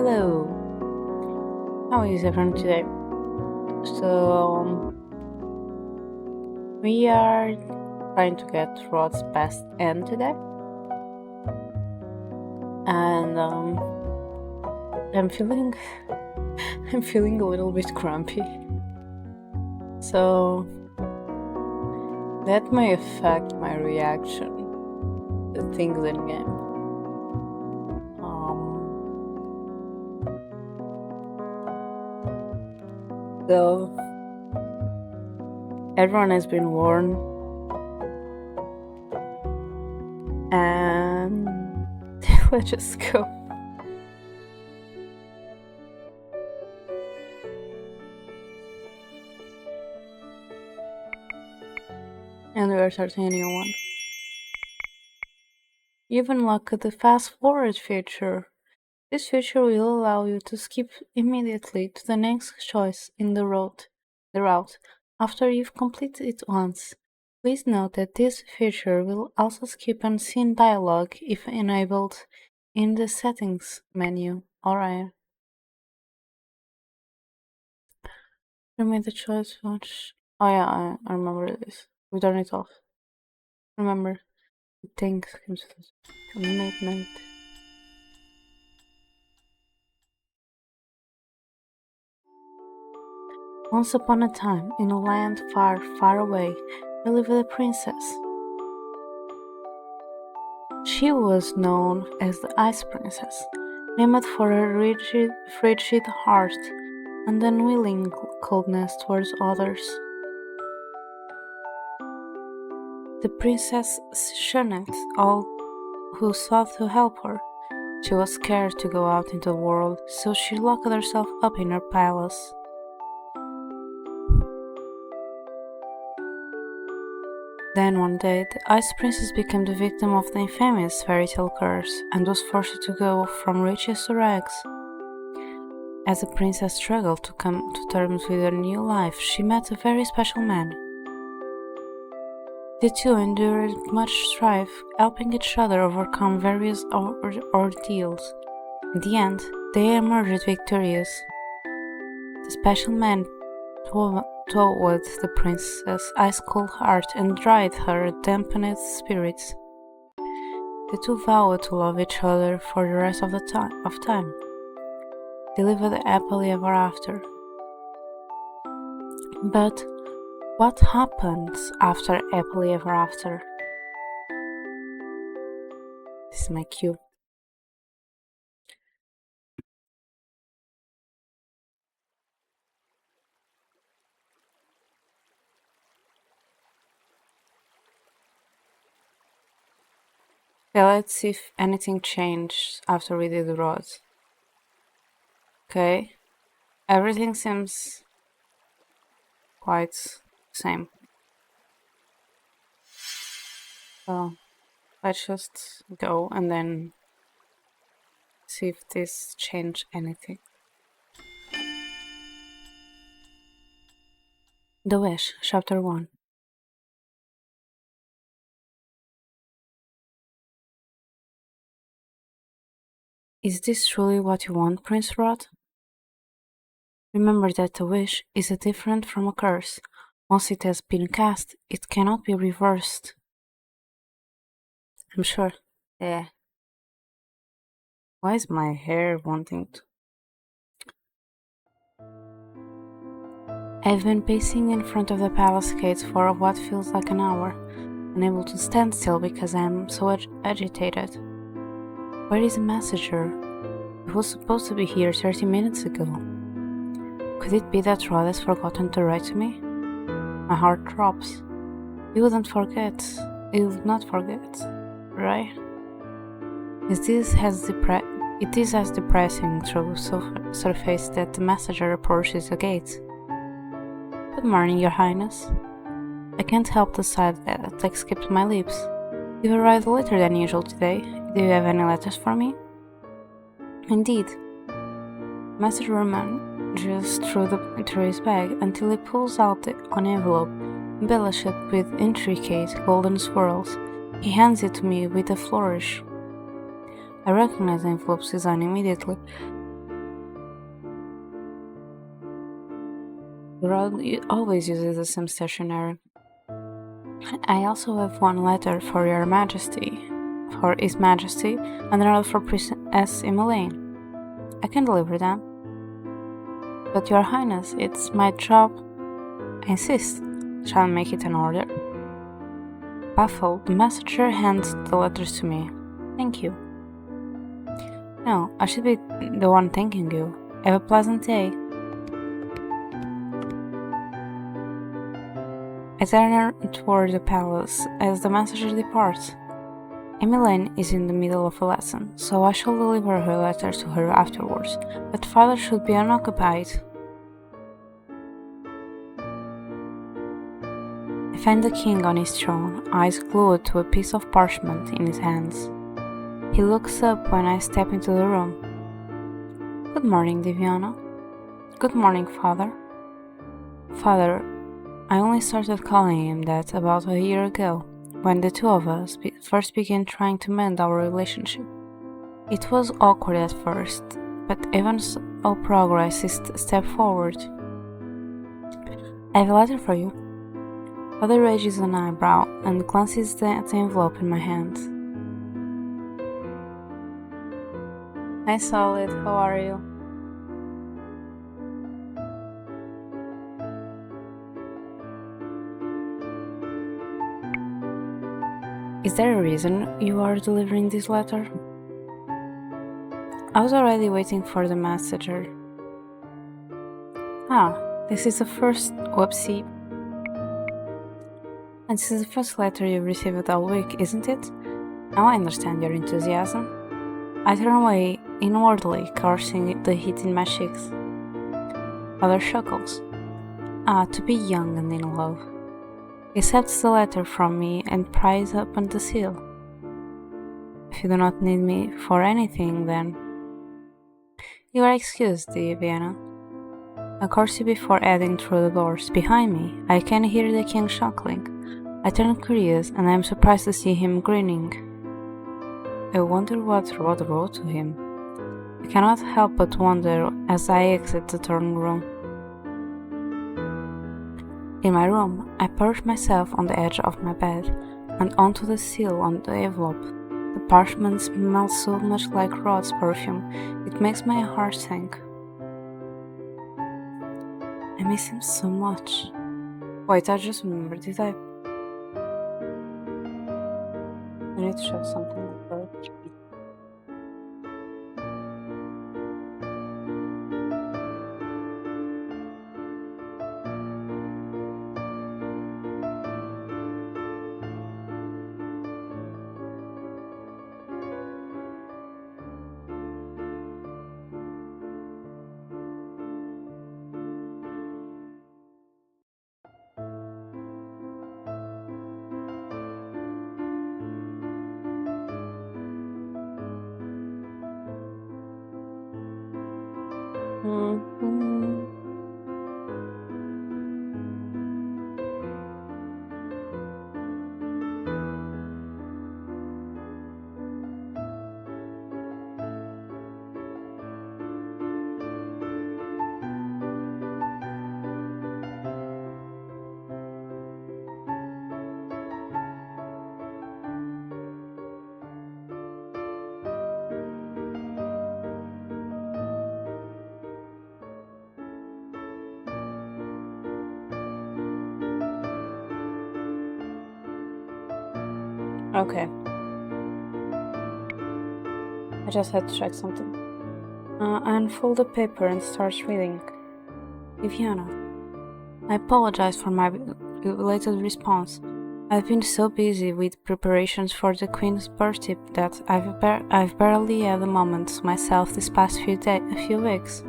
hello. How is everyone today? So, we are trying to get Rod's best end today, and I'm feeling, I'm feeling a little bit grumpy. So that may affect my reaction to things in game. So everyone has been warned, and let's just go. And we are starting a new one. You've unlocked the fast forward feature. This feature will allow you to skip immediately to the next choice in the route after you've completed it once. Please note that this feature will also skip unseen dialogue if enabled in the settings menu. Alright. You made the choice much. Oh yeah, I remember this. We turn it off. Remember, things comes to midnight. Once upon a time, in a land far, far away, there lived a princess. She was known as the Ice Princess, named for her frigid heart and unwilling coldness towards others. The princess shunned all who sought to help her. She was scared to go out into the world, so she locked herself up in her palace. Then one day, the Ice Princess became the victim of the infamous fairy tale curse and was forced to go from riches to rags. As the princess struggled to come to terms with her new life, she met a very special man. The two endured much strife, helping each other overcome various ordeals. In the end, they emerged victorious. The special man towed the princess' ice-cold heart and dried her dampened spirits. The two vowed to love each other for the rest of time. They lived happily ever after. But what happens after happily ever after? This is my cue. Okay, let's see if anything changed after we did the rods. Okay, everything seems quite the same. So let's just go and then see if this changed anything. The Wish, Chapter 1. Is this truly what you want, Prince Rod? Remember that a wish is different from a curse. Once it has been cast, it cannot be reversed. I'm sure. Yeah. Why is my hair wanting to? I've been pacing in front of the palace gates for what feels like an hour, unable to stand still because I am so agitated. Where is the messenger? He was supposed to be here 30 minutes ago. Could it be that Rod has forgotten to write to me? My heart drops. He wouldn't forget. He would not forget, right? It is as depressing through surface that the messenger approaches the gate. Good morning, Your Highness. I can't help the sight that escaped my lips. You've arrived later than usual today. Do you have any letters for me? Indeed. Messenger manages through his bag until he pulls out an envelope embellished with intricate golden swirls. He hands it to me with a flourish. I recognize the envelope's design immediately. Always uses the same stationery. I also have one letter for Your Majesty, for His Majesty, and another for Princess Elaine. I can deliver them. But Your Highness, it's my job. I insist. Shall I make it an order? Baffled, the messenger hands the letters to me. Thank you. No, I should be the one thanking you. Have a pleasant day. I turn toward the palace as the messenger departs. Emmeline is in the middle of a lesson, so I shall deliver her letter to her afterwards, but father should be unoccupied. I find the king on his throne, eyes glued to a piece of parchment in his hands. He looks up when I step into the room. Good morning, Diviana. Good morning, father. Father, I only started calling him that about a year ago, when the two of us first began trying to mend our relationship. It was awkward at first, but even so progress is a step forward. I have a letter for you. Father raises an eyebrow and glances at the envelope in my hand. Hi Solid, how are you? Is there a reason you are delivering this letter? I was already waiting for the messenger. This is the first whoopsie. And this is the first letter you've received all week, isn't it? Now I understand your enthusiasm. I turn away inwardly, cursing the heat in my cheeks. Father chuckles. To be young and in love. He accepts the letter from me and pries open the seal. If you do not need me for anything, then... You are excused, Vienna. I curtsy before heading through the doors. Behind me, I can hear the king chuckling. I turn curious, and I am surprised to see him grinning. I wonder what Rod wrote to him. I cannot help but wonder as I exit the throne room. In my room, I perch myself on the edge of my bed and onto the seal on the envelope. The parchment smells so much like Rod's perfume, it makes my heart sink. I miss him so much. Wait, I just remembered, did I need to check something first. Okay. I just had to check something. I unfold the paper and start reading. Viviana, I apologize for my belated response. I've been so busy with preparations for the Queen's birthday that I've barely had a moment to myself this past few weeks.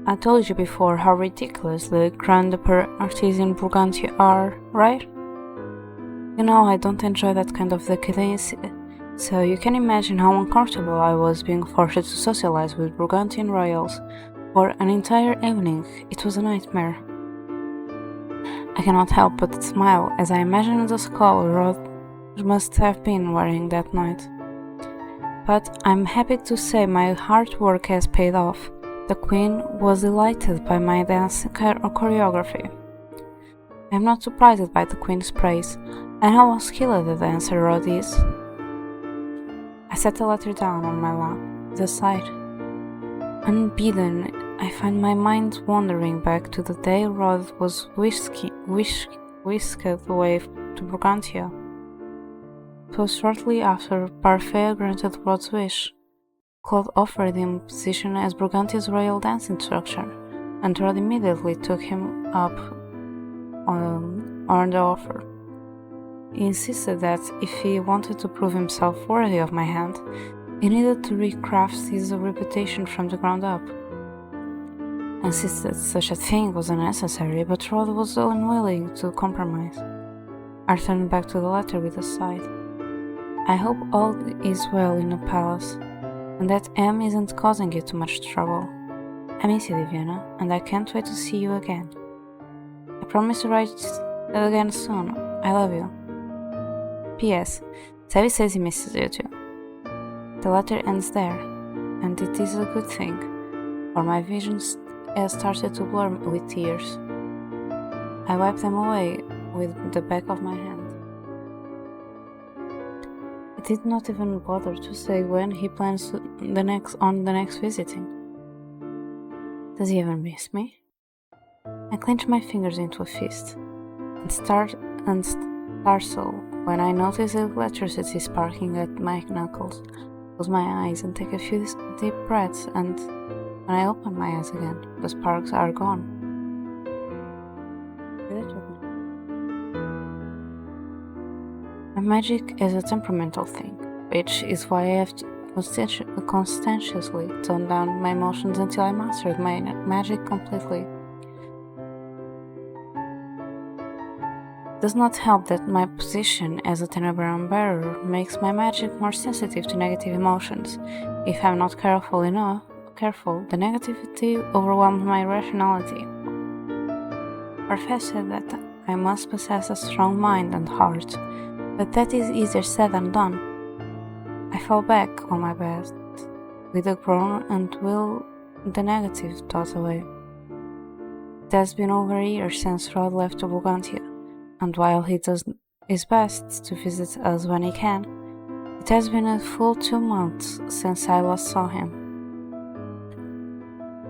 I told you before how ridiculous the grand parties in Burgundy are, right? You know, I don't enjoy that kind of decadence, so you can imagine how uncomfortable I was being forced to socialize with Burgundian royals. For an entire evening, it was a nightmare. I cannot help but smile as I imagine the skull Rod must have been wearing that night. But I'm happy to say my hard work has paid off. The queen was delighted by my dance choreography. I am not surprised by the queen's praise. I know how skilled the dancer Rod is. I set the letter down on my lap, with a sigh. Unbidden, I find my mind wandering back to the day Rod was whisked away to Brigantia. It was shortly after Parfait granted Rod's wish. Claude offered him position as Brigantia's royal dance instructor, and Rod immediately took him up on the offer. He insisted that if he wanted to prove himself worthy of my hand, he needed to recraft his reputation from the ground up. I insisted such a thing was unnecessary, but Rod was unwilling to compromise. I turned back to the letter with a sigh. I hope all is well in the palace, and that M isn't causing you too much trouble. I miss you, Diviana, and I can't wait to see you again. I promise to write again soon. I love you. P.S. Savvy says he misses you too. The letter ends there, and it is a good thing, for my visions has started to blur with tears. I wipe them away with the back of my hand. I did not even bother to say when he plans on the next visiting. Does he even miss me? I clench my fingers into a fist, and startle when I notice the electricity sparking at my knuckles. Close my eyes and take a few deep breaths, and when I open my eyes again, the sparks are gone. My magic is a temperamental thing, which is why I have to conscientiously tone down my emotions until I mastered my magic completely. It does not help that my position as a Tenebrae bearer makes my magic more sensitive to negative emotions. If I am not careful, the negativity overwhelms my rationality. Parfait said that I must possess a strong mind and heart, but that is easier said than done. I fell back on my bed with a groan and will the negative thoughts away. It has been over a year since Rod left to Brigantia, and while he does his best to visit us when he can, it has been a full 2 months since I last saw him.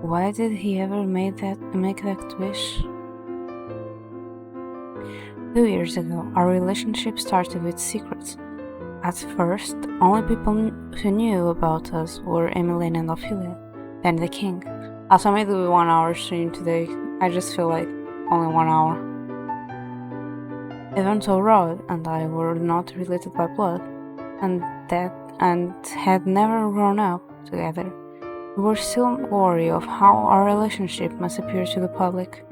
Why did he ever make that wish? 2 years ago, our relationship started with secrets. At first, only people who knew about us were Emmeline and Ophelia, then the king. Also, I made the 1 hour stream today. I just feel like only 1 hour. Even though Rod and I were not related by blood, and had never grown up together, we were still wary of how our relationship must appear to the public.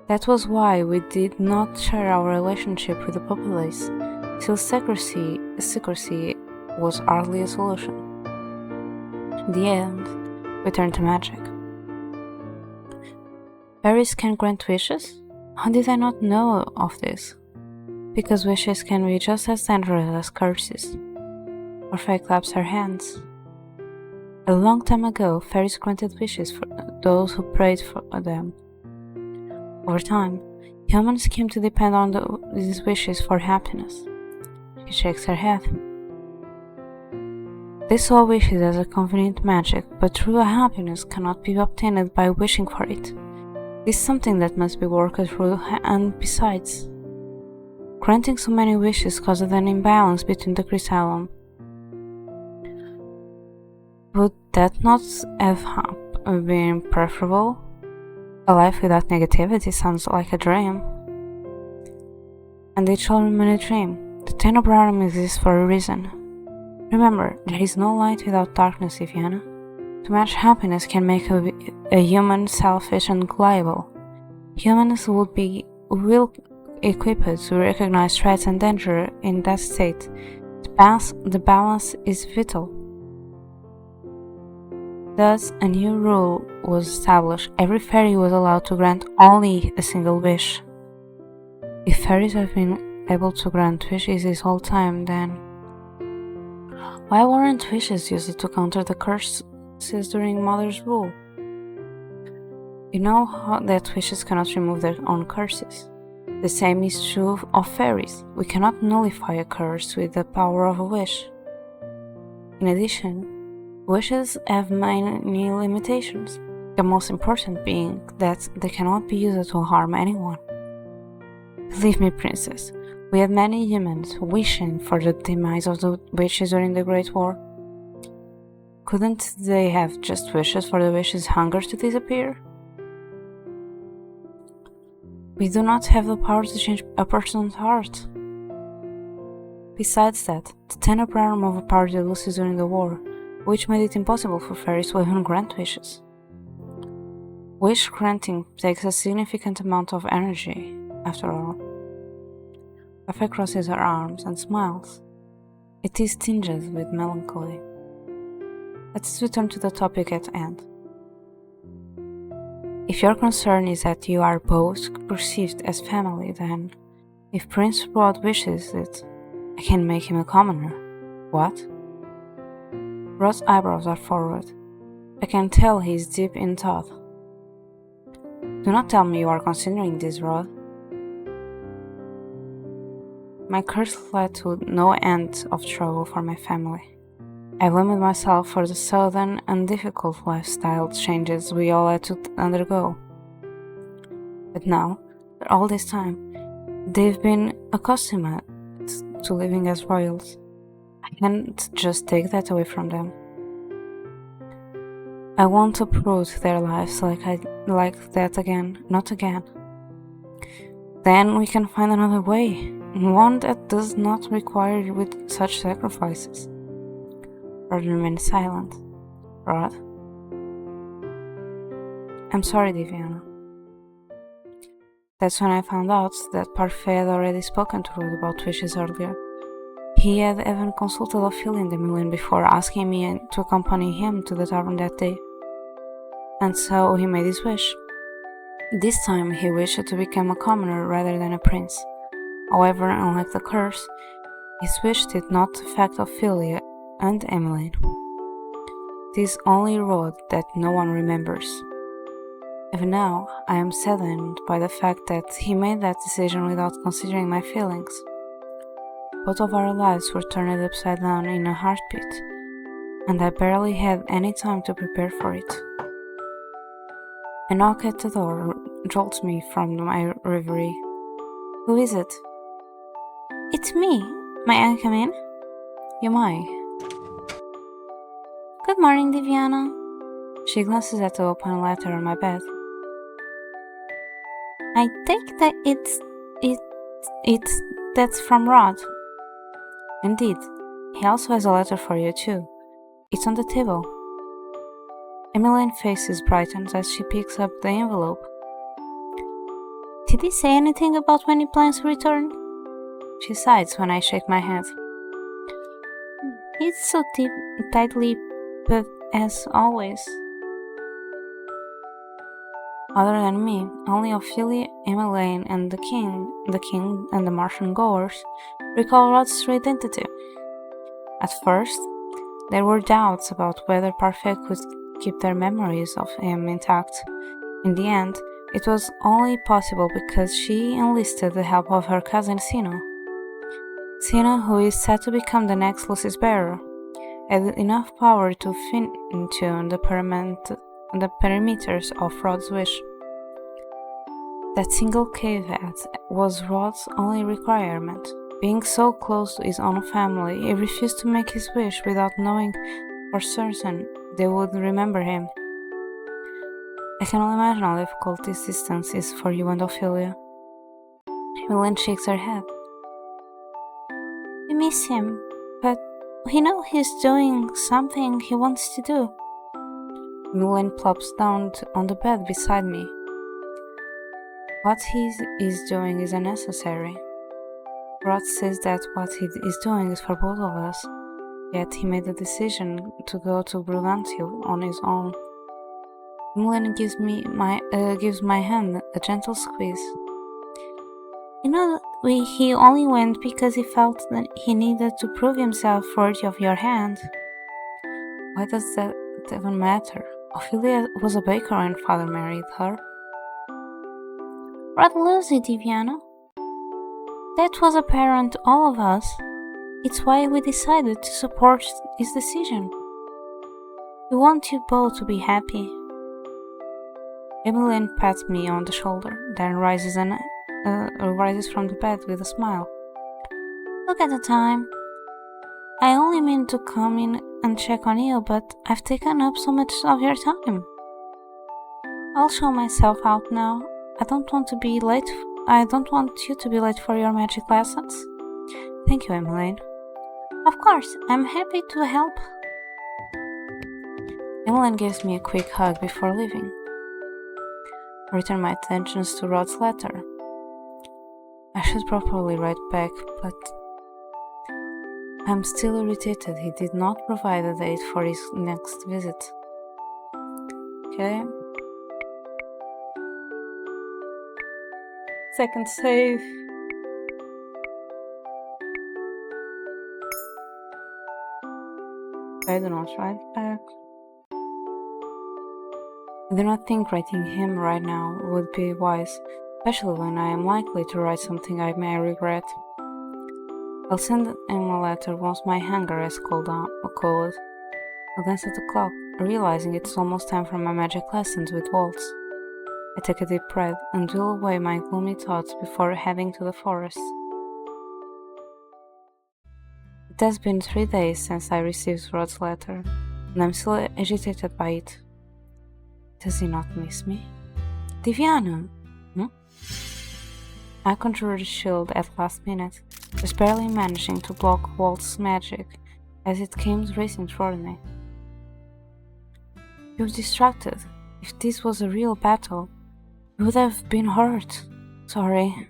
That was why we did not share our relationship with the populace, till secrecy was hardly a solution. In the end, we turned to magic. Fairies can grant wishes? How did I not know of this? Because wishes can be just as dangerous as curses. Orpheus claps her hands. A long time ago, fairies granted wishes for those who prayed for them. Over time, humans came to depend on these wishes for happiness. She shakes her head. They saw wishes as a convenient magic, but true happiness cannot be obtained by wishing for it. It is something that must be worked through, and besides, granting so many wishes caused an imbalance between the crystallum. Would that not have been preferable? A life without negativity sounds like a dream. And it shall remain a dream. The Tenebrarum exists for a reason. Remember, there is no light without darkness, Viviana. Too much happiness can make a human selfish and gullible. Humans would be equipped to recognize threats and danger in that state. The balance is vital. Thus, a new rule was established. Every fairy was allowed to grant only a single wish. If fairies have been able to grant wishes this whole time, then why weren't wishes used to counter the curses during Mother's rule? You know that wishes cannot remove their own curses. The same is true of fairies. We cannot nullify a curse with the power of a wish. In addition, wishes have many limitations, the most important being that they cannot be used to harm anyone. Believe me, princess, we have many humans wishing for the demise of the witches during the Great War. Couldn't they have just wishes for the witches' hunger to disappear? We do not have the power to change a person's heart. Besides that, the tenor of a party loses during the war, which made it impossible for fairies to even grant wishes. Wish granting takes a significant amount of energy, after all. Rafa crosses her arms and smiles. It is tinged with melancholy. Let's return to the topic at hand. If your concern is that you are both perceived as family, then, if Prince Rod wishes it, I can make him a commoner. What? Rod's eyebrows are forward. I can tell he is deep in thought. Do not tell me you are considering this, Rod. My curse led to no end of trouble for my family. I blamed myself for the sudden and difficult lifestyle changes we all had to undergo. But now, for all this time, they've been accustomed to living as royals. I can't just take that away from them. I want to uproot their lives like that again, not again. Then we can find another way, one that does not require with such sacrifices. Rod remained silent. Rod? I'm sorry, Diviana. That's when I found out that Parfait had already spoken to Rod about wishes earlier. He had even consulted Ophelia in the million before asking me to accompany him to the tavern that day. And so he made his wish. This time he wished to become a commoner rather than a prince. However, unlike the curse, his wish did not affect Ophelia and Emmeline. It is only Rod that no one remembers. Even now, I am saddened by the fact that he made that decision without considering my feelings. Both of our lives were turned upside down in a heartbeat, and I barely had any time to prepare for it. A knock at the door jolts me from my reverie. Who is it? It's me. May I come in? You may. Good morning, Diviana. She glances at the open letter on my bed. I take that that's from Rod. Indeed. He also has a letter for you too. It's on the table. Emmeline's face brightens as she picks up the envelope. Did he say anything about when he plans to return? She sighs when I shake my head. He's so tightly but as always. Other than me, only Ophelia, Emmeline, and the king and the Martian goers recall Rod's true identity. At first, there were doubts about whether Parfait could keep their memories of him intact. In the end, it was only possible because she enlisted the help of her cousin Sino. Sino, who is said to become the next Lucy's bearer, had enough power to fine-tune the perimeters of Rod's wish. That single caveat was Rod's only requirement. Being so close to his own family, he refused to make his wish without knowing for certain they would remember him. I can only imagine how difficult this distance is for you and Ophelia. Emmeline shakes her head. We miss him, but we know he's doing something he wants to do. Emmeline plops down on the bed beside me. What he is doing is unnecessary. Rod says that what he is doing is for both of us, yet he made the decision to go to Brugantio on his own. Emmeline gives my hand a gentle squeeze. You know, he only went because he felt that he needed to prove himself worthy of your hand. Why does that even matter? Ophelia was a baker when father married her. Red Lucy, Diviana. That was apparent to all of us. It's why we decided to support his decision. We want you both to be happy. Emmeline pats me on the shoulder, then rises from the bed with a smile. Look at the time. I only mean to come in and check on you, but I've taken up so much of your time. I'll show myself out now. I don't want you to be late for your magic lessons. Thank you, Emmeline. Of course, I'm happy to help. Emmeline gives me a quick hug before leaving. I return my attentions to Rod's letter. I should probably write back, but I'm still irritated he did not provide a date for his next visit. Okay. Second save. I do not write back. I do not think writing him right now would be wise, especially when I am likely to write something I may regret. I'll send him a letter once my hunger has cooled. I'll glance at the clock, realizing it's almost time for my magic lessons with Waltz. I take a deep breath and wheel away my gloomy thoughts before heading to the forest. It has been 3 days since I received Rod's letter, and I'm still agitated by it. Does he not miss me? Diviana! I conjured a shield at last minute, just barely managing to block Walt's magic as it came racing toward me. You're distracted. If this was a real battle, you would have been hurt. Sorry.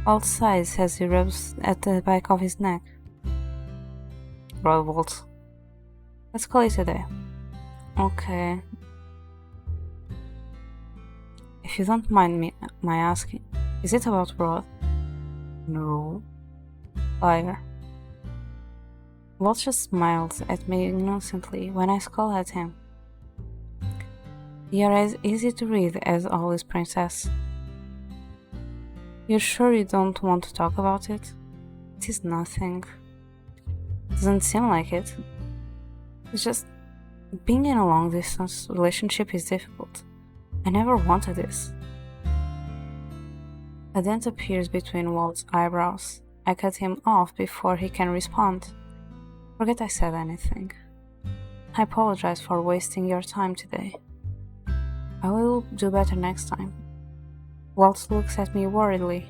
Walt sighs as he rubs at the back of his neck. Right, Walt. Let's call it a day. Okay. If you don't mind my asking, is it about Rod? No. Liar. Walt just smiles at me innocently when I scowl at him. You're as easy to read as always, Princess. You're sure you don't want to talk about it? It is nothing. Doesn't seem like it. It's just being in a long-distance relationship is difficult. I never wanted this. A dent appears between Walt's eyebrows. I cut him off before he can respond. Forget I said anything. I apologize for wasting your time today. I will do better next time. Walt looks at me worriedly.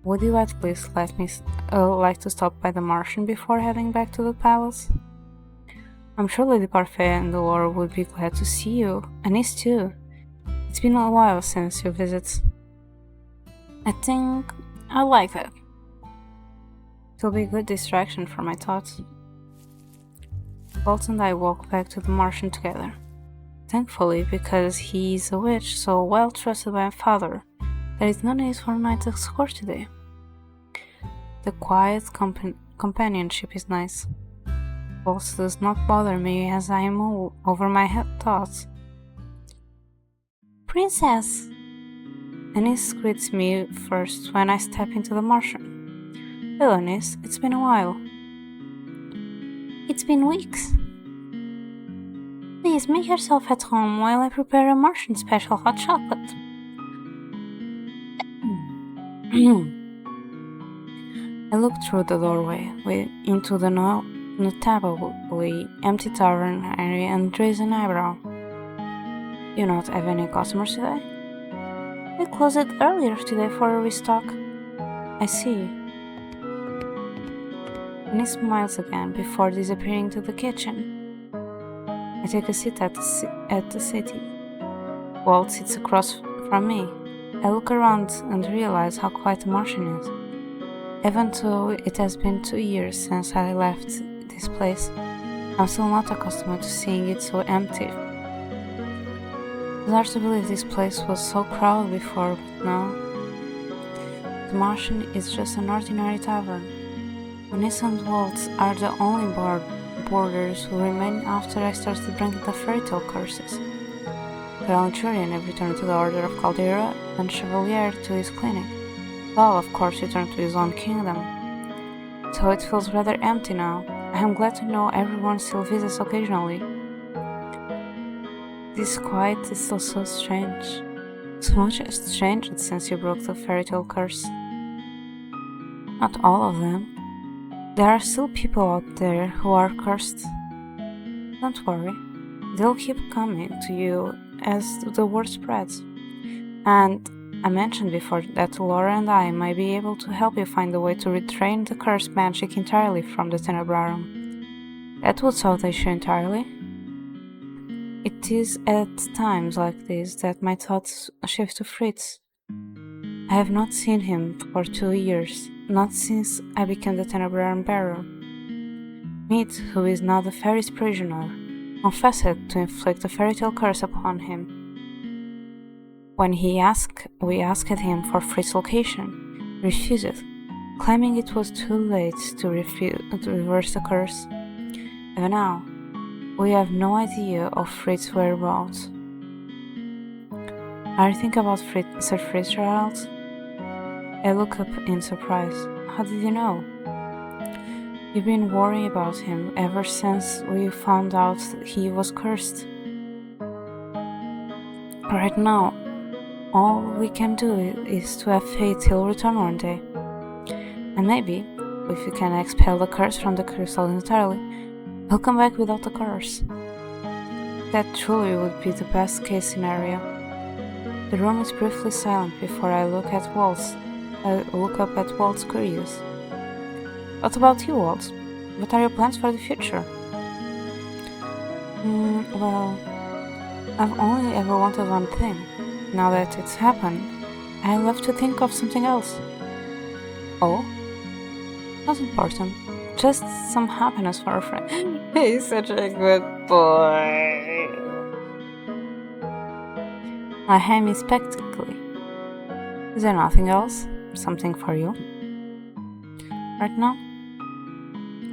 Would you at least let me like to stop by the Martian before heading back to the palace? I'm sure Lady Parfait and Delore would be glad to see you, and Ace too. It's been a while since your visits. I think I like that. It'll be a good distraction from my thoughts. Walt and I walk back to the Martian together. Thankfully, because he's a witch so well trusted by my father, there is no need for a night escort today. The quiet companionship is nice. Walt does not bother me as I mull over my thoughts. Princess! Anis greets me first when I step into the Martian. Hello, Anis. It's been a while. It's been weeks. Please make yourself at home while I prepare a Martian special hot chocolate. I look through the doorway into the notably empty tavern area and raise an eyebrow. You not have any customers today? We closed it earlier today for a restock. I see. And he smiles again before disappearing to the kitchen. I take a seat at the city. Walt sits across from me. I look around and realize how quiet the Martian is. Even though it has been 2 years since I left this place, I'm still not accustomed to seeing it so empty. It's hard to believe this place was so crowded before, but now the Martian is just an ordinary tavern. Anis and Waltz are the only boarders who remain after I started bringing the fairy tale curses. Grand Churian returned to the Order of Caldera, and Chevalier to his clinic. Lal, of course, returned to his own kingdom. So it feels rather empty now. I am glad to know everyone still visits occasionally. This quiet is still so strange. So much has changed since you broke the fairy tale curse. Not all of them. There are still people out there who are cursed. Don't worry, they'll keep coming to you as the word spreads. And I mentioned before that Laura and I might be able to help you find a way to retrain the cursed magic entirely from the Tenebrarum. That would solve the issue entirely. It is at times like this that my thoughts shift to Fritz. I have not seen him for 2 years, not since I became the Tenebrarum bearer. Mead, who is now the fairy's prisoner, confessed to inflict a fairy tale curse upon him. When we asked him for Fritz's location, he refused, claiming it was too late to reverse the curse. Even now, we have no idea of Fritz's whereabouts. Are you thinking about Sir Fitzgerald? I look up in surprise. How did you know? You've been worrying about him ever since we found out he was cursed. Right now, all we can do is to have faith he'll return one day. And maybe, if you can expel the curse from the crystal entirely, he'll come back without the curse. That truly would be the best case scenario. The room is briefly silent before I look up at Waltz curious. What about you, Waltz? What are your plans for the future? Well, I've only ever wanted one thing. Now that it's happened, I love to think of something else. Oh? Not important. Just some happiness for a friend. He's such a good boy. I hand me spectacly. Is there nothing else? Something for you? Right now?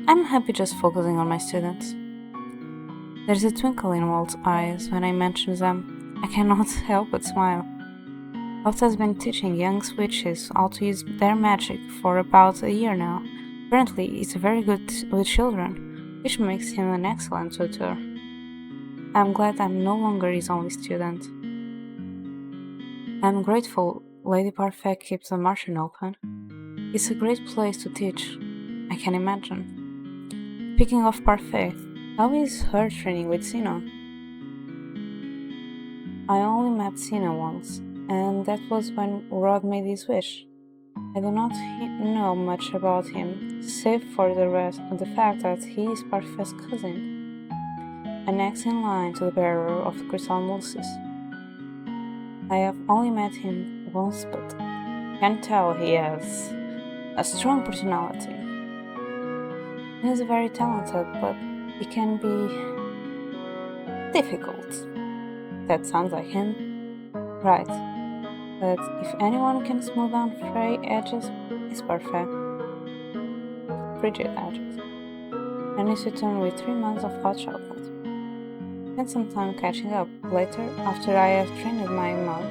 I'm happy just focusing on my students. There's a twinkle in Walt's eyes when I mention them. I cannot help but smile. Walt has been teaching young witches how to use their magic for about a year now. Apparently, he's very good with children, which makes him an excellent tutor. I'm glad I'm no longer his only student. I'm grateful Lady Parfait keeps the Martian open. It's a great place to teach, I can imagine. Speaking of Parfait, how is her training with Sina? I only met Sina once, and that was when Rod made his wish. I do not know much about him, save for the fact that he is Parfait's cousin, and next in line to the bearer of the Crystal Mulsis. I have only met him once, but can tell he has a strong personality. He is very talented, but he can be difficult. That sounds like him. Right. But if anyone can smooth down fray edges, it's Parfait. Frigid edges. And is returned with 3 months of hot chocolate. Spend some time catching up. Later, after I have trained my mouth,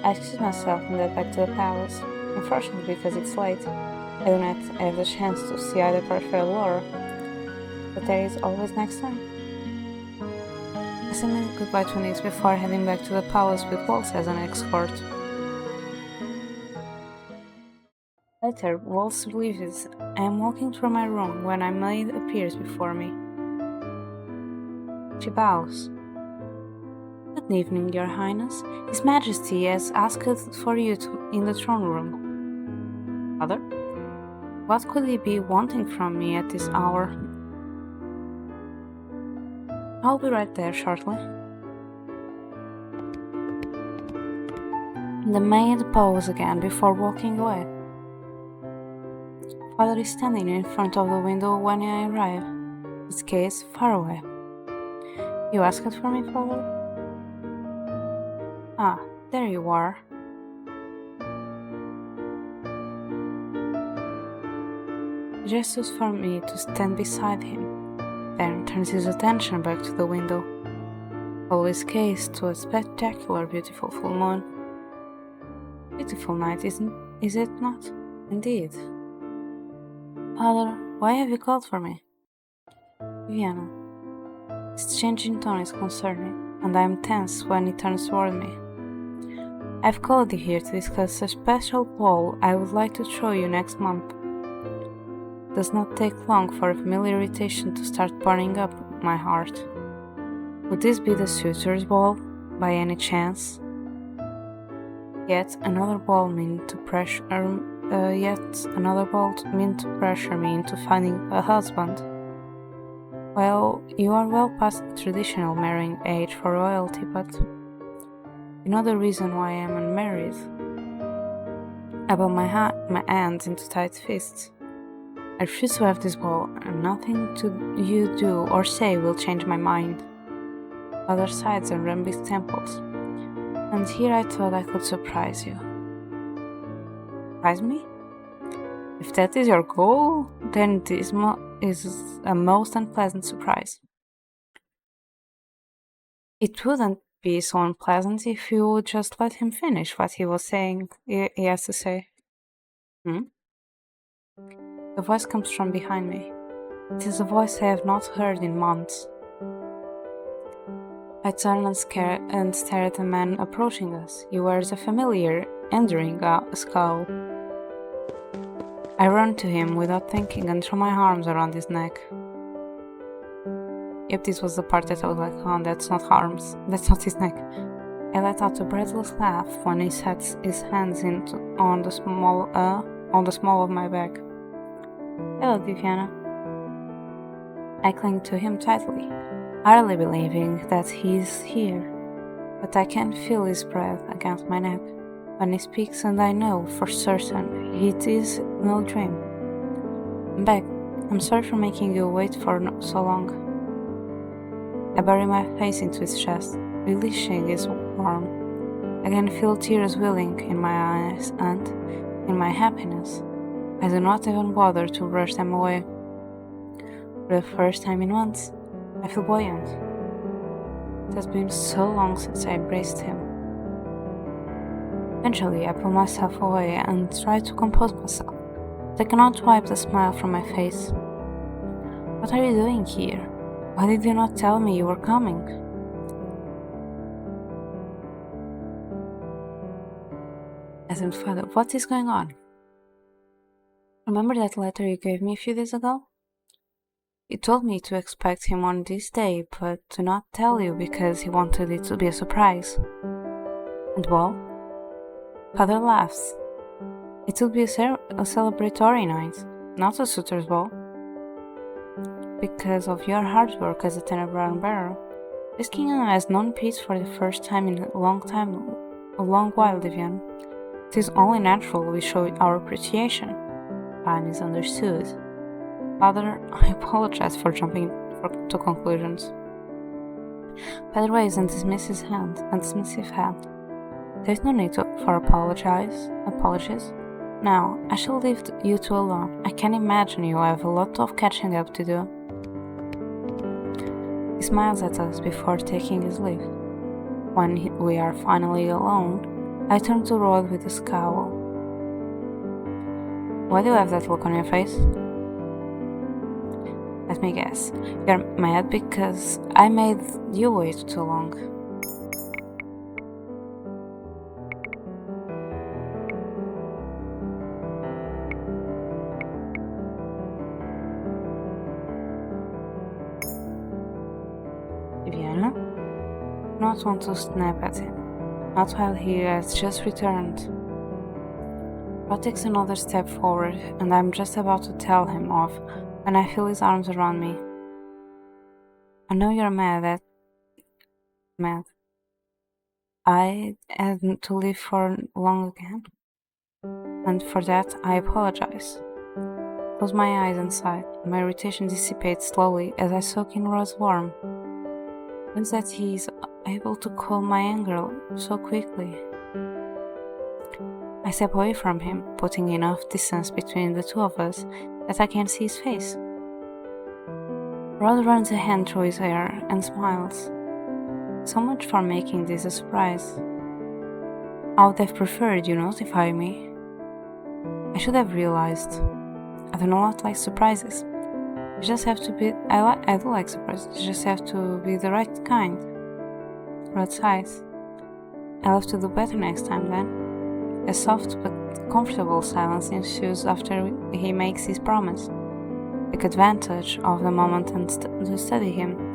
I excuse myself and head back to the palace. Unfortunately, because it's late, I do not have the chance to see either Parfait or Laura. But there is always next time. I say my goodbye to Nix before heading back to the palace with Waltz as an escort. Later, Waltz leaves. I am walking through my room when a maid appears before me. She bows. Good evening, Your Highness. His Majesty has asked for you in the throne room. Father? What could he be wanting from me at this hour? I'll be right there shortly. The maid bows again before walking away. Father is standing in front of the window when I arrive, his gaze far away. You asked for me, Father? Ah, there you are. He gestures for me to stand beside him, then turns his attention back to the window. always cased to a spectacular, beautiful full moon. Beautiful night, is it not? Indeed. Father, why have you called for me? Vienna. His changing tone is concerning, and I am tense when he turns toward me. I've called you here to discuss a special ball I would like to throw you next month. It does not take long for a familiar irritation to start burning up my heart. Would this be the suitor's ball, by any chance? Yet another ball meant to pressure me into finding a husband. Well, you are well past the traditional marrying age for royalty, but you know the reason why I am unmarried. I ball my hands into tight fists. I refuse to have this ball, and nothing you do or say will change my mind. Other sides and rub his temples. And here I thought I could surprise you. Surprise me? If that is your goal, then it is a most unpleasant surprise. It wouldn't be so unpleasant if you would just let him finish what he was saying. He has to say. The voice comes from behind me. It is a voice I have not heard in months. I turn and stare at a man approaching us. He wears a familiar, enduring scowl. I run to him without thinking and throw my arms around his neck. Yep, this was the part that I was like, oh, that's not that's not his neck. I let out a breathless laugh when he sets his hands on the small of my back. Hello, Viviana. I cling to him tightly, hardly believing that he's here, but I can feel his breath against my neck when he speaks, and I know for certain it is no dream. I'm back. I'm sorry for making you wait for so long. I bury my face into his chest, relishing his warmth. I can feel tears welling in my eyes, and, in my happiness, I do not even bother to brush them away. For the first time in months, I feel buoyant. It has been so long since I embraced him. Eventually, I pull myself away and try to compose myself, but I cannot wipe the smile from my face. What are you doing here? Why did you not tell me you were coming? I said, Father, what is going on? Remember that letter you gave me a few days ago? He told me to expect him on this day, but to not tell you because he wanted it to be a surprise. And well? Father laughs. It will be a celebratory night, not a suitor's ball. Because of your hard work as a tenor bearer, this kingdom has known peace for the first time in a long while, Vivian. It is only natural we show our appreciation. Time is understood. Father, I apologize for jumping to conclusions. Father waves and dismisses hand. There is no need for apologies. Now, I shall leave you two alone. I can imagine you have a lot of catching up to do. He smiles at us before taking his leave. When we are finally alone, I turn to Rod with a scowl. Why do you have that look on your face? Let me guess. You're mad because I made you wait too long. Vienna? Not want to snap at him. Not while he has just returned. Rod takes another step forward, and I'm just about to tell him off when I feel his arms around me. I know you're mad. I had to leave for long again, and for that I apologize. Close my eyes and sigh. My irritation dissipates slowly as I soak in Rod's warmth. Once that he is able to cool my anger so quickly. I step away from him, putting enough distance between the two of us that I can see his face. Rod runs a hand through his hair and smiles. So much for making this a surprise. I would have preferred you notify me. I should have realized. I do not like surprises. You just have to be. I do like surprises. You just have to be the right kind. Right size. I'll have to do better next time then. A soft but comfortable silence ensues after he makes his promise. Take advantage of the moment and to study him.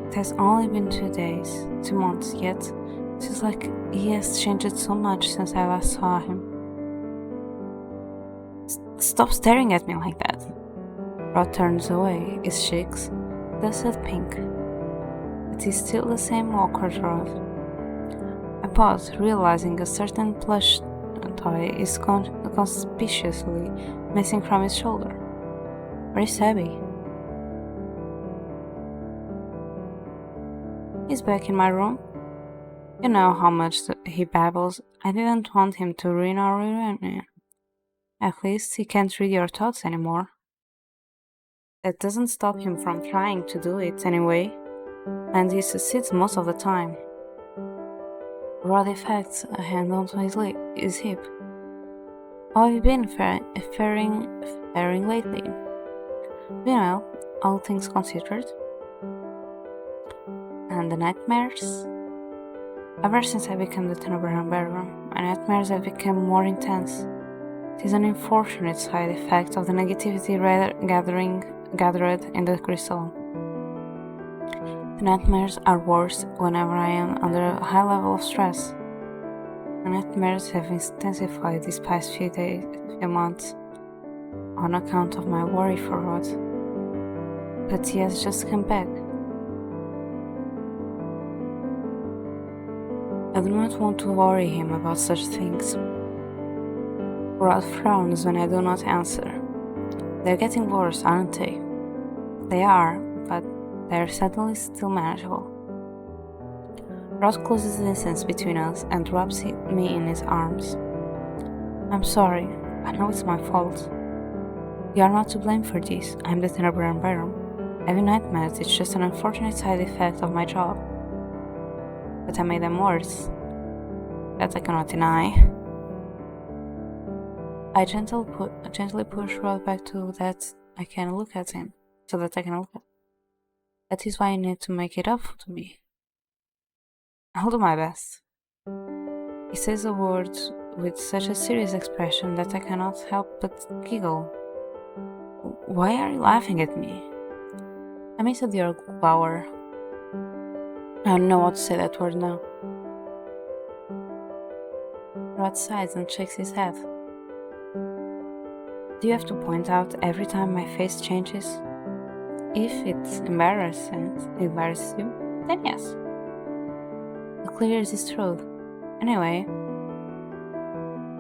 It has only been 2 days, 2 months, yet it feels like he has changed so much since I last saw him. Stop staring at me like that. Rod turns away, his cheeks dusted pink. But he's still the same awkward Rod. I pause, realizing a certain plush toy is conspicuously missing from his shoulder. Where is Abby? He's back in my room. You know how much he babbles. I didn't want him to ruin our reunion. At least he can't read your thoughts anymore. That doesn't stop him from trying to do it anyway, and he succeeds most of the time. Rod effects a hand onto his hip. How have you been faring lately? Well, all things considered. And the nightmares? Ever since I became the Cinderella bedroom, my nightmares have become more intense. It is an unfortunate side effect of the negativity gathered in the crystal. The nightmares are worse whenever I am under a high level of stress. My nightmares have intensified these past few months on account of my worry for Rod. But he has just come back. I do not want to worry him about such things. Rod frowns when I do not answer. They're getting worse, aren't they? They are, but they're certainly still manageable. Rod closes the distance between us and wraps me in his arms. I'm sorry. I know it's my fault. You are not to blame for this. I'm the Cinderella bedroom. Having nightmares is just an unfortunate side effect of my job. But I made them worse. That I cannot deny. I gently push Rod back so that I can look at him. That is why you need to make it up to me. I'll do my best. He says the words with such a serious expression that I cannot help but giggle. Why are you laughing at me? I miss your flower. I don't know what to say that word now. Rod sighs and shakes his head. Do you have to point out every time my face changes? If it embarrasses you, then yes. It clears his throat. Anyway,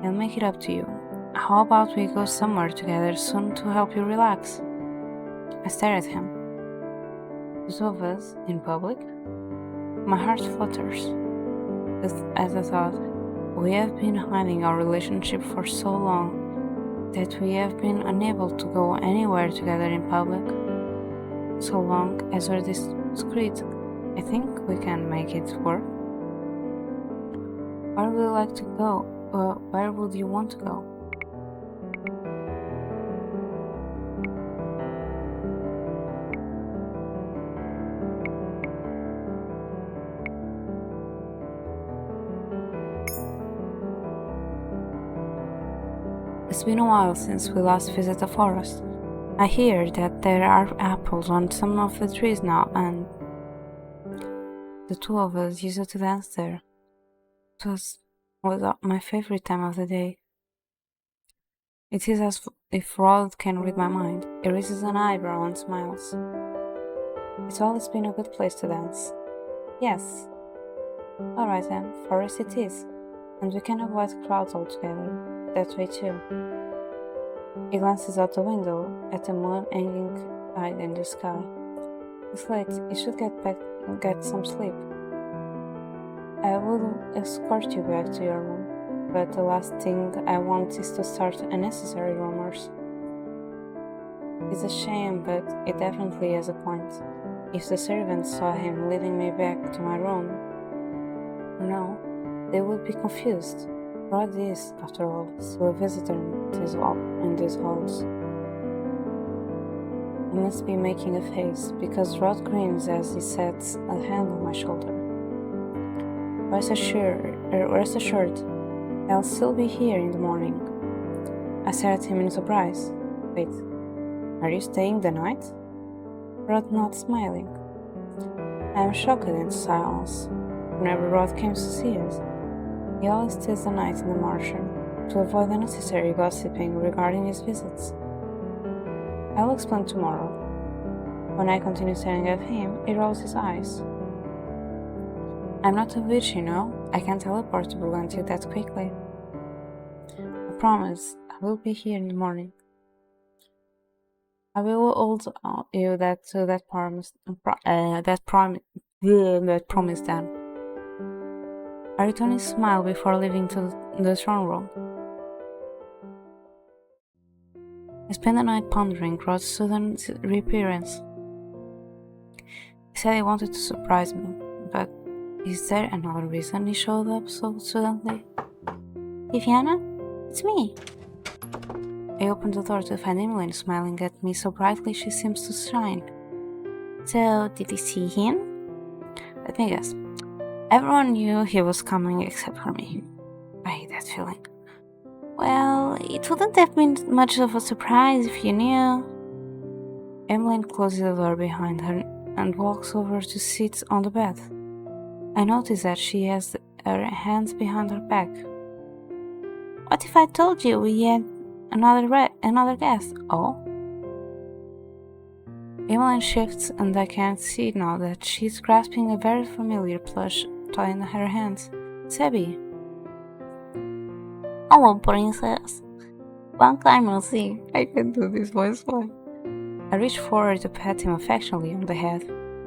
I'll make it up to you. How about we go somewhere together soon to help you relax? I stare at him. The two of us in public? My heart flutters. As I thought, we have been hiding our relationship for so long that we have been unable to go anywhere together in public. So long as we're discreet, I think we can make it work. Where would you like to go? Where would you want to go? It's been a while since we last visited the forest. I hear that there are apples on some of the trees now, and the two of us used to dance there. It was my favorite time of the day. It is as if Rod can read my mind. He raises an eyebrow and smiles. It's always been a good place to dance. Yes. Alright then, forest it is. And we can avoid crowds altogether. That way too. He glances out the window at the moon hanging high in the sky. It's late. You should get some sleep. I will escort you back to your room, but the last thing I want is to start unnecessary rumors. It's a shame, but it definitely has a point. If the servants saw him leading me back to my room, no, they would be confused. Rod is, after all, still a visitor in these halls. I must be making a face, because Rod grins as he sets a hand on my shoulder. Rest assured, I'll still be here in the morning. I stare at him in surprise. Wait, are you staying the night? Rod nods, smiling. I am shocked into silence. Whenever Rod came to see us, he always stays the night in the mansion to avoid unnecessary gossiping regarding his visits. I will explain tomorrow. When I continue staring at him, he rolls his eyes. I'm not a witch, you know. I can't teleport to prevent you that quickly. I promise I will be here in the morning. I will hold you that promise then. I return his smile before leaving to the throne room. I spent the night pondering Rod's sudden reappearance. He said he wanted to surprise me, but is there another reason he showed up so suddenly? Viviana? It's me. I opened the door to find Emmeline smiling at me so brightly she seems to shine. So, did you see him? Let me guess. Everyone knew he was coming except for me. I hate that feeling. Well, it wouldn't have been much of a surprise if you knew. Emmeline closes the door behind her and walks over to sit on the bed. I notice that she has her hands behind her back. What if I told you we had another guest? Oh? Emmeline shifts and I can see now that she's grasping a very familiar plush toy in her hands. Sebi. Hello, princess. Long time no see. I can do this voice well. I reach forward to pat him affectionately on the head.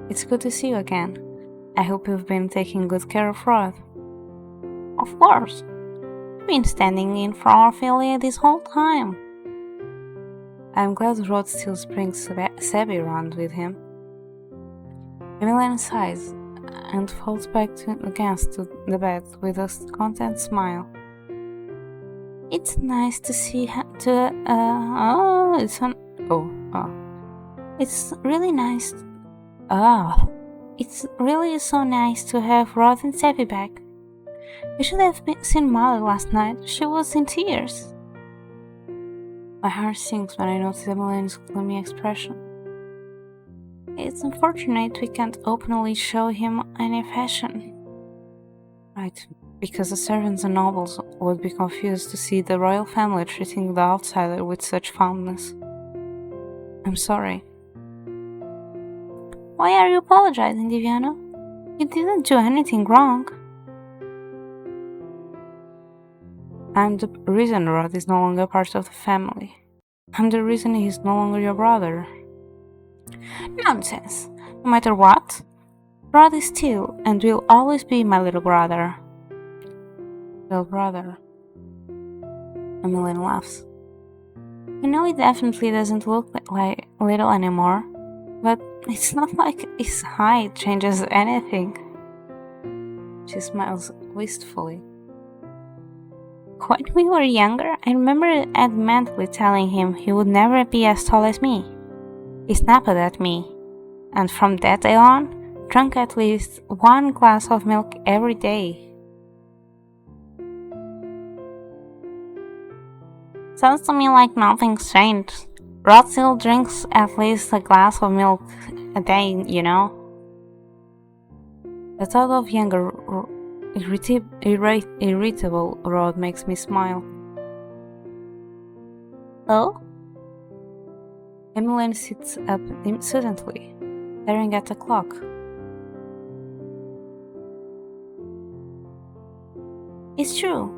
It's good to see you again. I hope you've been taking good care of Rod. Of course. You've been standing in for our failure this whole time. I'm glad Rod still brings Sebi around with him. Emmeline sighs and falls back against the bed with a content smile. It's nice to see It's really nice. It's really so nice to have Rod and Sebi back. We should have seen Mother last night. She was in tears. My heart sinks when I notice Emmeline's gloomy expression. It's unfortunate we can't openly show him any affection. Right, because the servants and nobles would be confused to see the royal family treating the outsider with such fondness. I'm sorry. Why are you apologizing, Diviana? You didn't do anything wrong. I'm the reason Rod is no longer part of the family. I'm the reason he's no longer your brother. Nonsense. No matter what, Rod is still and will always be my little brother. Little brother. Emmeline laughs. I know he definitely doesn't look like little anymore, but it's not like his height changes anything. She smiles wistfully. When we were younger, I remember adamantly telling him he would never be as tall as me. He snapped at me, and from that day on, drank at least 1 glass of milk every day. Sounds to me like nothing's changed. Rod still drinks at least a glass of milk a day, you know. The thought of younger, irritable Rod makes me smile. Oh? Emmeline sits up suddenly, staring at the clock. It's true.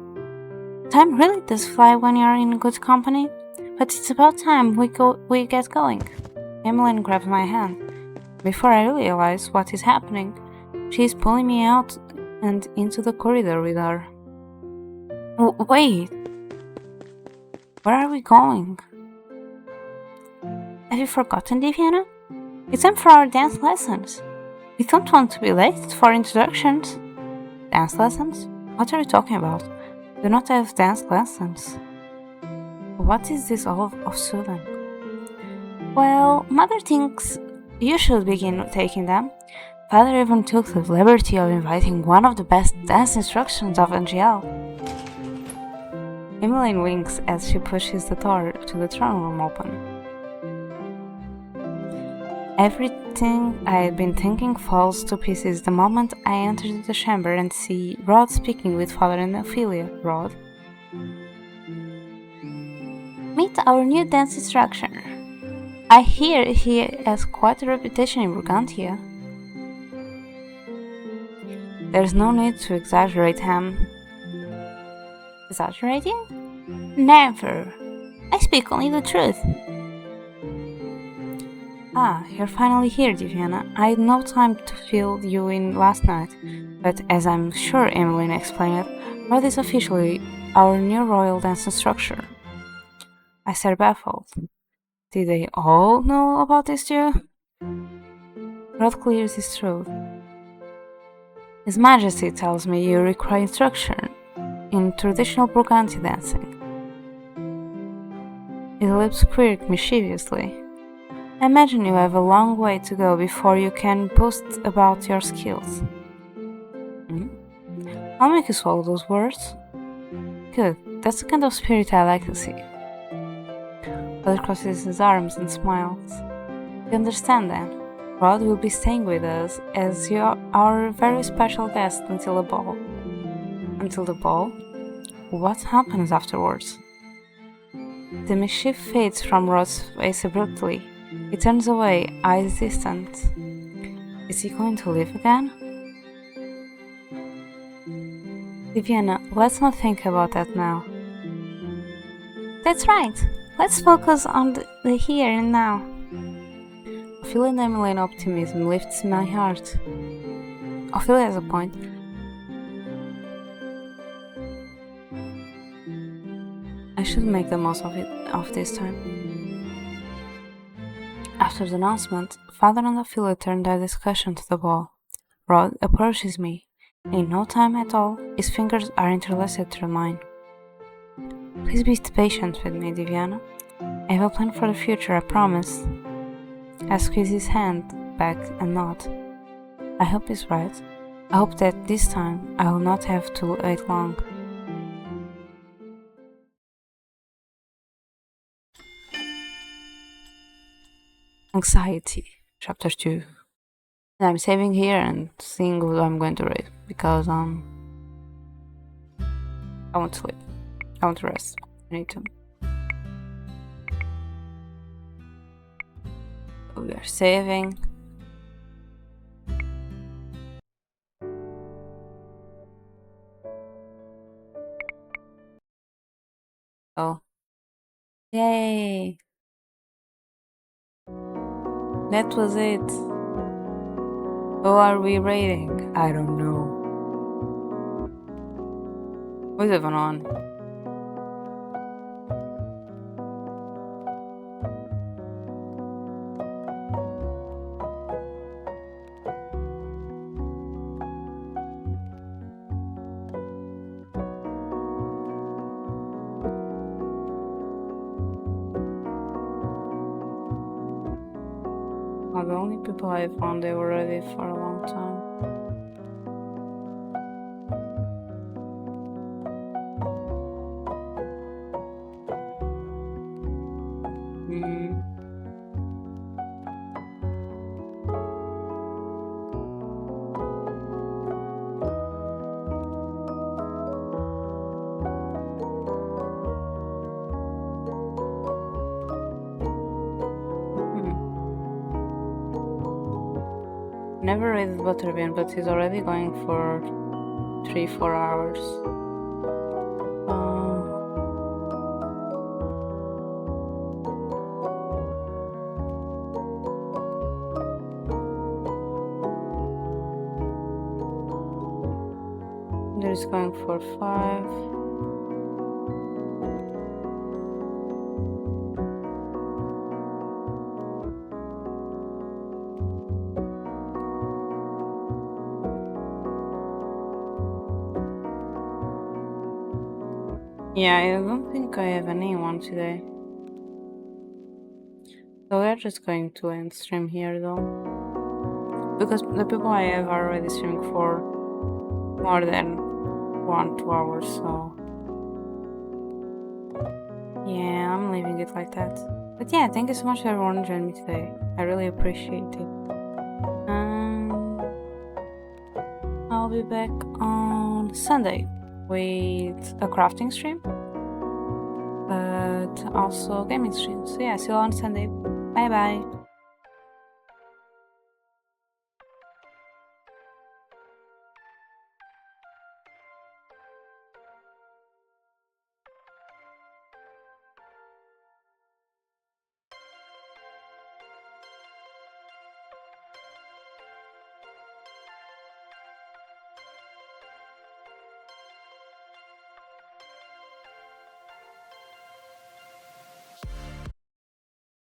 Time really does fly when you're in good company, but it's about time we get going. Emmeline grabs my hand. Before I realize what is happening, she is pulling me out and into the corridor with her. Wait! Where are we going? Have you forgotten, Diviana? It's time for our dance lessons. We don't want to be late for introductions. Dance lessons? What are you talking about? We do not have dance lessons. What is this all of sudden? Well, Mother thinks you should begin taking them. Father even took the liberty of inviting one of the best dance instructors of NGL. Emmeline winks as she pushes the door to the throne room open. Everything I had been thinking falls to pieces the moment I enter the chamber and see Rod speaking with Father and Ophelia. Rod. Meet our new dance instructor. I hear he has quite a reputation in Brigantia. There's no need to exaggerate him. Exaggerating? Never. I speak only the truth. Ah, you're finally here, Diviana. I had no time to fill you in last night, but as I'm sure Emmeline explained it, Rod is officially our new royal dance instructor. I stared baffled. Did they all know about this too? Rod clears his throat. His Majesty tells me you require instruction in traditional Burgundy dancing. His lips quirk mischievously. I imagine you have a long way to go before you can boast about your skills. I'll make you swallow those words. Good, that's the kind of spirit I like to see. Rod crosses his arms and smiles. You understand then? Rod will be staying with us as our very special guest until the ball. Until the ball? What happens afterwards? The mischief fades from Rod's face abruptly. He turns away, eyes distant. Is he going to live again? Viviana, let's not think about that now. That's right. Let's focus on the here and now. Ophelia and Emmeline optimism lifts my heart. Ophelia has a point. I should make the most of this time. After the announcement, Father and Ophelia turn their discussion to the ball. Rod approaches me. In no time at all, his fingers are interlaced through mine. Please be patient with me, Diviana. I have a plan for the future, I promise. I squeeze his hand back and nod. I hope he's right. I hope that this time I will not have to wait long. Anxiety, Chapter 2. I'm saving here and seeing what I'm going to read because I want to sleep. I want to rest. I need to. We are saving. Oh. Yay! That was it. Who are we raiding? I don't know. What's even on? The only people I found, they were ready for a long time. Never raided Butterbean, but he's already going for 3-4 hours. There's going for 5. Yeah, I don't think I have anyone today. So we're just going to end stream here though. Because the people I have are already streaming for more than 1, 2 hours, so yeah, I'm leaving it like that. But yeah, thank you so much everyone joining me today. I really appreciate it. I'll be back on Sunday with a crafting stream, but also gaming stream. So yeah, see you on Sunday. Bye bye.